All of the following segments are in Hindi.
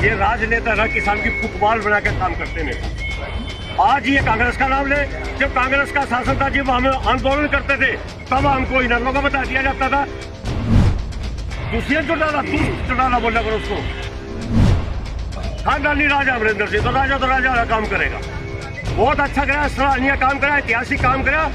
ये राजनेता ना किसान की फुटबॉल बना के काम करते नेता। आज ये कांग्रेस का नाम ले, जब कांग्रेस का शासन था, जब हम आंदोलन करते थे, तब हमको इन्हें को बता दिया जाता था। दुष्यंत चौटाला बोला करो उसको, खानदानी राजा अमरिंदर सिंह, तो राजा काम करेगा। बहुत अच्छा करा, सराहनीय काम करा, ऐतिहासिक काम करा।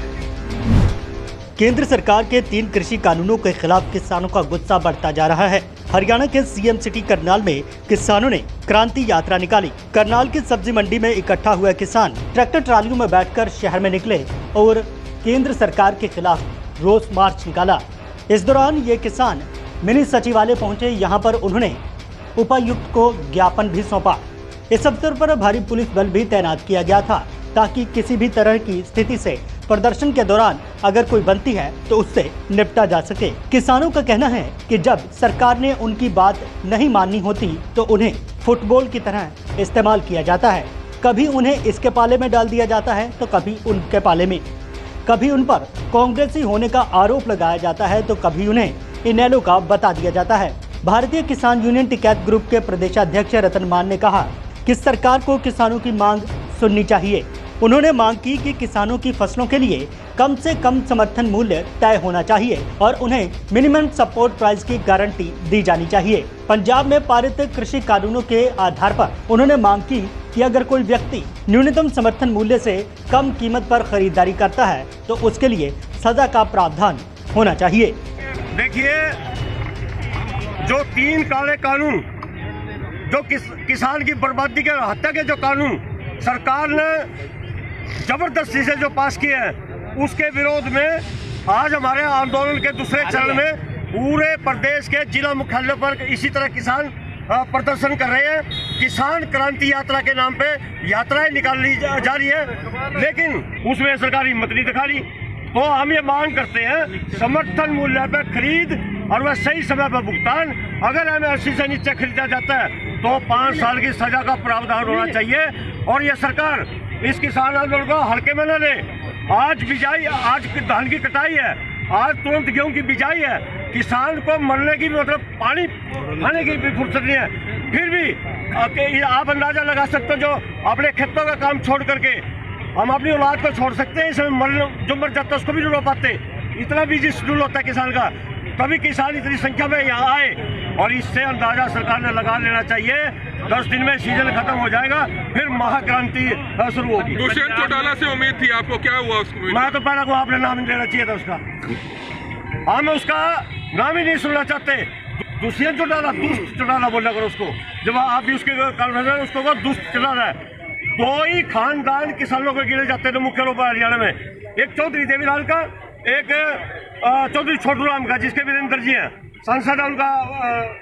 केंद्र सरकार के 3 कृषि कानूनों के खिलाफ किसानों का गुस्सा बढ़ता जा रहा है। हरियाणा के सीएम सिटी करनाल में किसानों ने क्रांति यात्रा निकाली। करनाल की सब्जी मंडी में इकट्ठा हुए किसान ट्रैक्टर ट्रालियों में बैठकर शहर में निकले और केंद्र सरकार के खिलाफ रोष मार्च निकाला। इस दौरान ये किसान मिनी सचिवालय पहुंचे। यहाँ पर उन्होंने उपायुक्त को ज्ञापन भी सौंपा। इस अवसर पर भारी पुलिस बल भी तैनात किया गया था ताकि किसी भी तरह की स्थिति से प्रदर्शन के दौरान अगर कोई बनती है तो उससे निपटा जा सके। किसानों का कहना है कि जब सरकार ने उनकी बात नहीं माननी होती तो उन्हें फुटबॉल की तरह इस्तेमाल किया जाता है। कभी उन्हें इसके पाले में डाल दिया जाता है तो कभी उनके पाले में। कभी उन पर कांग्रेसी होने का आरोप लगाया जाता है तो कभी उन्हें इनेलो का बता दिया जाता है। भारतीय किसान यूनियन टिकैत ग्रुप के प्रदेशाध्यक्ष रतन मान ने कहा कि सरकार को किसानों की मांग सुननी चाहिए। उन्होंने मांग की कि किसानों की फसलों के लिए कम से कम समर्थन मूल्य तय होना चाहिए और उन्हें मिनिमम सपोर्ट प्राइस की गारंटी दी जानी चाहिए। पंजाब में पारित कृषि कानूनों के आधार पर उन्होंने मांग की कि अगर कोई व्यक्ति न्यूनतम समर्थन मूल्य से कम कीमत पर खरीदारी करता है तो उसके लिए सजा का प्रावधान होना चाहिए। देखिए, जो 3 काले कानून, जो किसान की बर्बादी के, हत्या के जो कानून सरकार ने जबरदस्ती से जो पास किए हैं, उसके विरोध में आज हमारे आंदोलन के दूसरे चरण में पूरे प्रदेश के जिला मुख्यालयों पर इसी तरह किसान प्रदर्शन कर रहे हैं। किसान क्रांति यात्रा के नाम पे यात्राएं निकाली जा रही है, लेकिन उसमें सरकार हिम्मत नहीं दिखा रही। तो हम ये मांग करते हैं समर्थन मूल्य पर खरीद और वह सही समय पर भुगतान। अगर MSP से नीचे खरीदा जाता है तो 5 साल की सजा का प्रावधान होना चाहिए और ये सरकार इस किसान आंदोलन को हल्के में न ले। आज बिजाई, आज धान की कटाई है, आज तुरंत गेहूं की बिजाई है। किसान को मरने की, मतलब पानी खाने की भी फुर्सत नहीं है। फिर भी आप अंदाजा लगा सकते हो, जो अपने खेतों का काम छोड़ करके हम अपनी औलाद को छोड़ सकते हैं, इसमें जो मर जाता है उसको भी नहीं रो पाते। इतना बिजी शेड्यूल होता है किसान का, तभी किसान इतनी संख्या में यहाँ आए। और इससे अंदाजा सरकार ने लगा लेना चाहिए, 10 दिन में सीजन खत्म हो जाएगा, फिर महाक्रांति शुरू होगी। दुष्यंत चौटाला से उम्मीद थी आपको, क्या हुआ उसको? मैं तो पहले को आपने नाम नहीं लेना चाहिए था उसका। हम उसका नाम ही नहीं सुनना चाहते। दुष्यंत चौटाला बोला करो उसको, जब आप भी उसके उसको दुष्ट चौटाला है। 2 ही खानदान किसानों को गिने जाते थे मुख्य रूप हरियाणा में, एक चौधरी देवीलाल का, एक चौधरी छोटू राम का, जिसके वीरेंद्र जी हैं, सांसद है उनका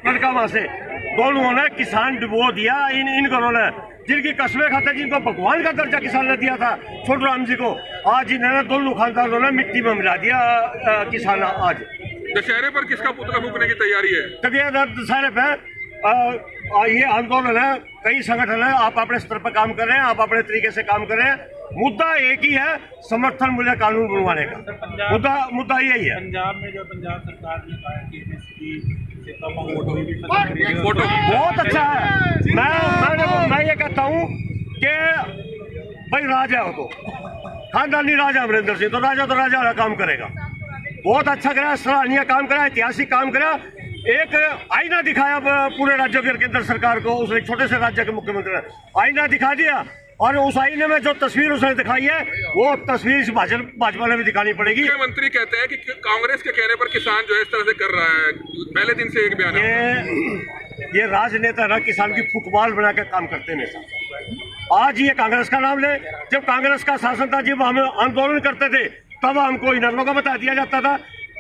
लड़का वहां से। दोनों ने किसान डुबो दिया इन घरों ने, जिनकी कस्में खाते, जिनको भगवान का दर्जा किसान ने दिया था छोटू राम जी को, आज इन्होंने दोनों खानदानों ने मिट्टी में मिला दिया किसान। आज दशहरे पर किसका पुतला फूकने की तैयारी है? दशहरे पे ये आंदोलन है, कई संगठन है, आप अपने स्तर पर काम कर रहे हैं, आप अपने तरीके से काम कर रहे हैं। मुद्दा एक ही है, समर्थन मूल्य कानून बनवाने का मुद्दा यही है। पंजाब में जो पंजाब सरकार ने कहा कि फोटो बहुत अच्छा है। मैं ये कहता हूँ कि भाई राजा हो तो खानदानी राजा अमरिंदर सिंह, तो राजा काम करेगा। बहुत अच्छा करा, सराहनीय काम करा, ऐतिहासिक काम करा। एक आईना दिखाया पूरे राज्यों के केंद्र सरकार को, उसने छोटे से राज्य के मुख्यमंत्री ने आईना दिखा दिया, और उस आईने में जो तस्वीर उसने दिखाई है वो तस्वीर भाजपा ने भी दिखानी पड़ेगी। मुख्यमंत्री कहते हैं कि कांग्रेस के कहने पर किसान जो है इस तरह से कर रहा है, पहले दिन से एक बयान है। ये राजनेता ना किसान की फुटबॉल बना के काम करते नेता। आज ये कांग्रेस का नाम ले, जब कांग्रेस का शासन था, जब हम आंदोलन करते थे, तब हमको इनेलो का बता दिया जाता था।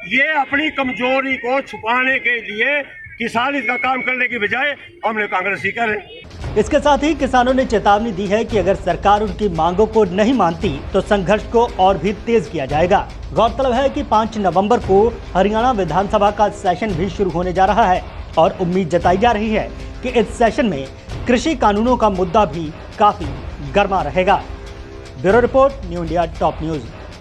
ये अपनी कमजोरी को छुपाने के लिए किसान इसका काम करने की बजाय हमने कांग्रेस ही करे। इसके साथ ही किसानों ने चेतावनी दी है कि अगर सरकार उनकी मांगों को नहीं मानती तो संघर्ष को और भी तेज किया जाएगा। गौरतलब है कि 5 नवंबर को हरियाणा विधानसभा का सेशन भी शुरू होने जा रहा है और उम्मीद जताई जा रही है कि इस सेशन में कृषि कानूनों का मुद्दा भी काफी गर्मा रहेगा। Bureau report, new India top news.